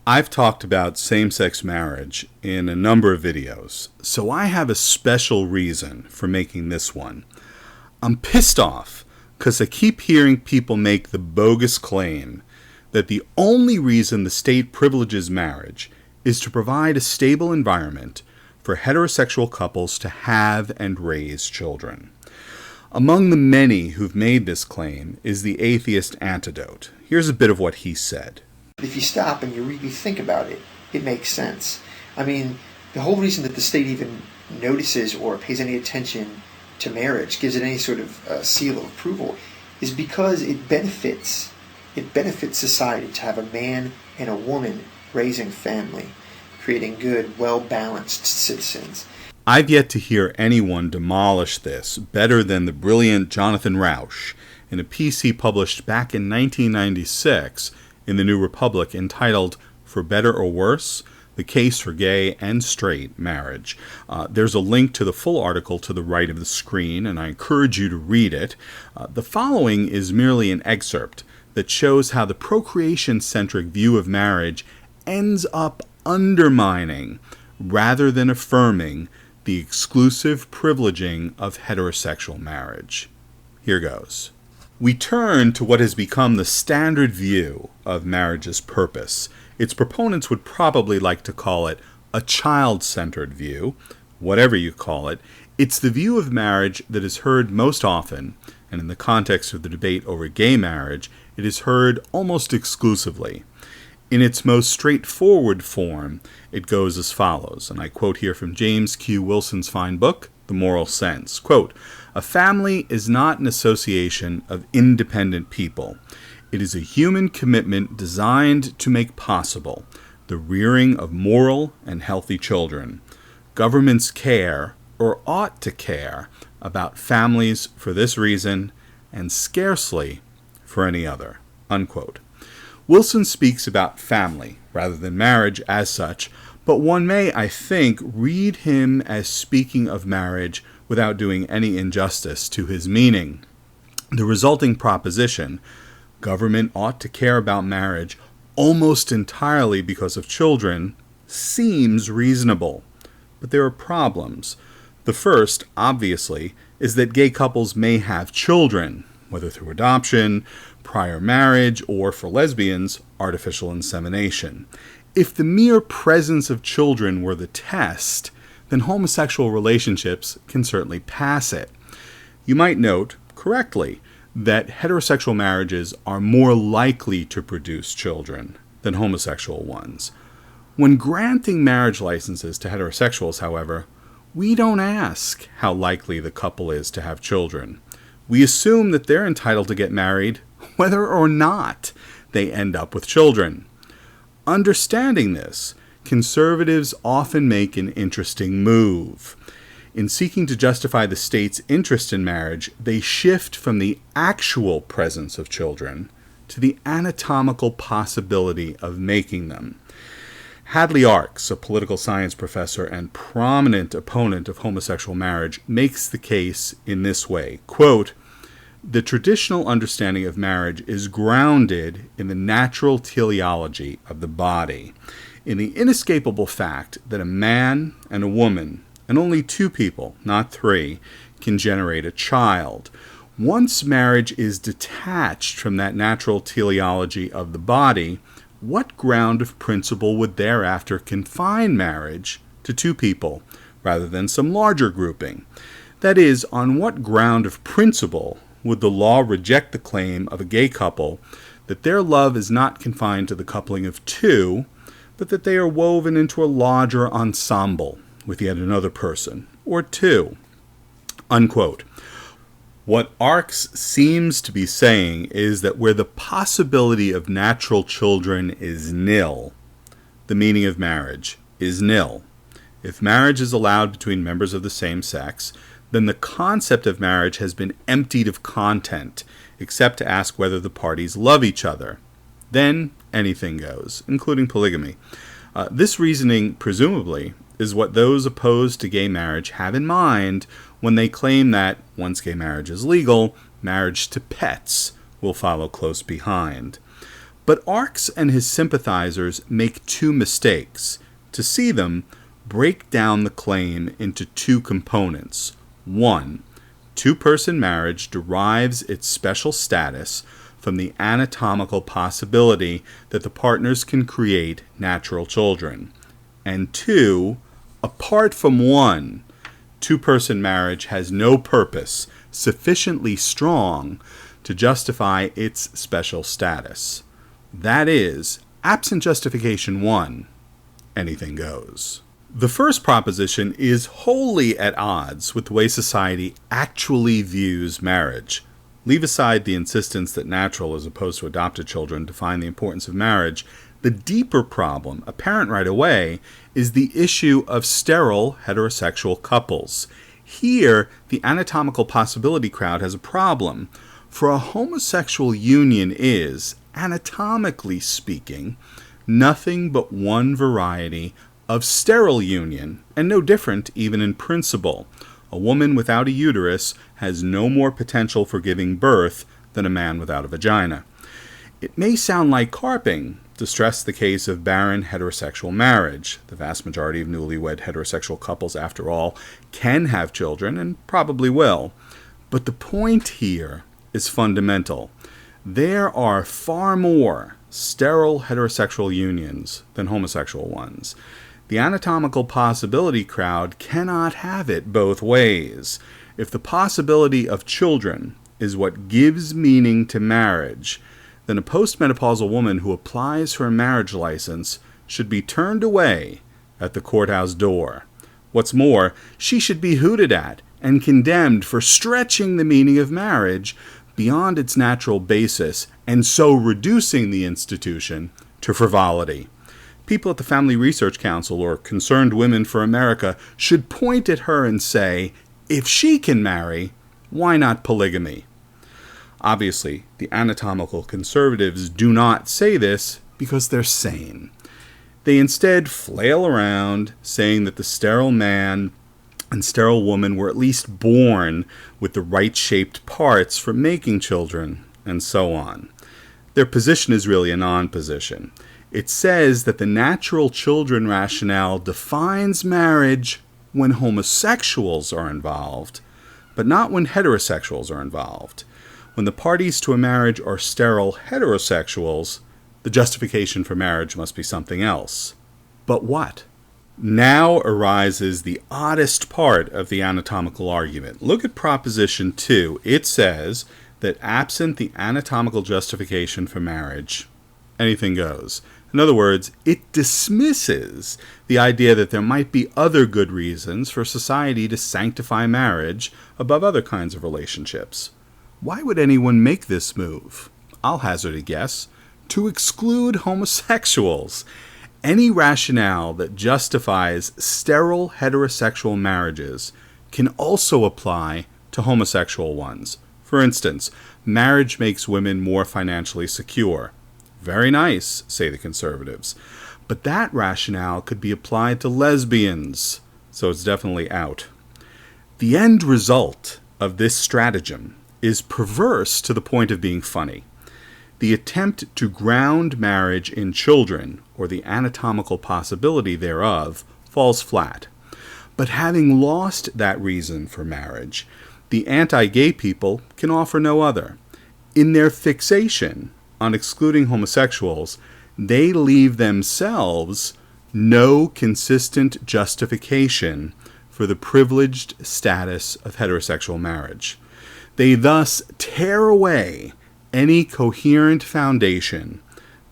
I've talked about same-sex marriage in a number of videos, so I have a special reason for making this one. I'm pissed off because I keep hearing people make the bogus claim that the only reason the state privileges marriage is to provide a stable environment for heterosexual couples to have and raise children. Among the many who've made this claim is the TheAtheistAntidote. Here's a bit of what he said. If you stop and you really think about it, it makes sense. I mean, the whole reason that the state even notices or pays any attention to marriage, gives it any sort of seal of approval, is because it benefits society to have a man and a woman raising family, creating good, well-balanced citizens. I've yet to hear anyone demolish this better than the brilliant Jonathan Rauch in a piece he published back in 1996 in the New Republic entitled, For Better or Worse, The Case for Gay and Straight Marriage. There's a link to the full article to the right of the screen, and I encourage you to read it. The following is merely an excerpt that shows how the procreation-centric view of marriage ends up undermining, rather than affirming, the exclusive privileging of heterosexual marriage. Here goes. We turn to what has become the standard view of marriage's purpose. Its proponents would probably like to call it a child-centered view, whatever you call it. It's the view of marriage that is heard most often, and in the context of the debate over gay marriage, it is heard almost exclusively. In its most straightforward form, it goes as follows, and I quote here from James Q. Wilson's fine book, The Moral Sense, quote, "A family is not an association of independent people. It is a human commitment designed to make possible the rearing of moral and healthy children. Governments care, or ought to care, about families for this reason, and scarcely for any other," unquote. Wilson speaks about family rather than marriage as such, but one may, I think, read him as speaking of marriage without doing any injustice to his meaning. The resulting proposition, government ought to care about marriage almost entirely because of children, seems reasonable. But there are problems. The first, obviously, is that gay couples may have children, whether through adoption, prior marriage, or, for lesbians, artificial insemination. If the mere presence of children were the test, then homosexual relationships can certainly pass it. You might note, correctly, that heterosexual marriages are more likely to produce children than homosexual ones. When granting marriage licenses to heterosexuals, however, we don't ask how likely the couple is to have children. We assume that they're entitled to get married whether or not they end up with children. Understanding this, conservatives often make an interesting move. In seeking to justify the state's interest in marriage, they shift from the actual presence of children to the anatomical possibility of making them. Hadley Arkes, a political science professor and prominent opponent of homosexual marriage, makes the case in this way, quote, "The traditional understanding of marriage is grounded in the natural teleology of the body, in the inescapable fact that a man and a woman, and only two people, not three, can generate a child. Once marriage is detached from that natural teleology of the body, what ground of principle would thereafter confine marriage to two people, rather than some larger grouping? That is, on what ground of principle would the law reject the claim of a gay couple that their love is not confined to the coupling of two, but that they are woven into a larger ensemble with yet another person, or two?" Unquote. What Arkes seems to be saying is that where the possibility of natural children is nil, the meaning of marriage is nil. If marriage is allowed between members of the same sex, then the concept of marriage has been emptied of content, except to ask whether the parties love each other. Then anything goes, including polygamy. This reasoning, presumably, is what those opposed to gay marriage have in mind when they claim that, once gay marriage is legal, marriage to pets will follow close behind. But Arx and his sympathizers make two mistakes. To see them, break down the claim into two components. One, two-person marriage derives its special status from the anatomical possibility that the partners can create natural children. And two, apart from one, two-person marriage has no purpose sufficiently strong to justify its special status. That is, absent justification one, anything goes. The first proposition is wholly at odds with the way society actually views marriage. Leave aside the insistence that natural as opposed to adopted children define the importance of marriage. The deeper problem, apparent right away, is the issue of sterile heterosexual couples. Here, the anatomical possibility crowd has a problem, for a homosexual union is, anatomically speaking, nothing but one variety of sterile union, and no different even in principle. A woman without a uterus has no more potential for giving birth than a man without a vagina. It may sound like carping to stress the case of barren heterosexual marriage. The vast majority of newlywed heterosexual couples, after all, can have children and probably will. But the point here is fundamental. There are far more sterile heterosexual unions than homosexual ones. The anatomical possibility crowd cannot have it both ways. If the possibility of children is what gives meaning to marriage, then a postmenopausal woman who applies for a marriage license should be turned away at the courthouse door. What's more, she should be hooted at and condemned for stretching the meaning of marriage beyond its natural basis and so reducing the institution to frivolity. People at the Family Research Council or Concerned Women for America should point at her and say, if she can marry, why not polygamy? Obviously, the anatomical conservatives do not say this because they're sane. They instead flail around saying that the sterile man and sterile woman were at least born with the right-shaped parts for making children, and so on. Their position is really a non-position. It says that the natural children rationale defines marriage when homosexuals are involved, but not when heterosexuals are involved. When the parties to a marriage are sterile heterosexuals, the justification for marriage must be something else. But what? Now arises the oddest part of the anatomical argument. Look at Proposition 2. It says that absent the anatomical justification for marriage, anything goes. In other words, it dismisses the idea that there might be other good reasons for society to sanctify marriage above other kinds of relationships. Why would anyone make this move? I'll hazard a guess. To exclude homosexuals. Any rationale that justifies sterile heterosexual marriages can also apply to homosexual ones. For instance, marriage makes women more financially secure. Very nice, say the conservatives. But that rationale could be applied to lesbians, so it's definitely out. The end result of this stratagem is perverse to the point of being funny. The attempt to ground marriage in children, or the anatomical possibility thereof, falls flat. But having lost that reason for marriage, the anti-gay people can offer no other. In their fixation on excluding homosexuals, they leave themselves no consistent justification for the privileged status of heterosexual marriage. They thus tear away any coherent foundation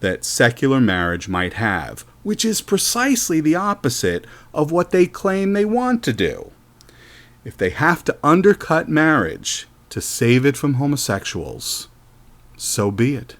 that secular marriage might have, which is precisely the opposite of what they claim they want to do. If they have to undercut marriage to save it from homosexuals, so be it.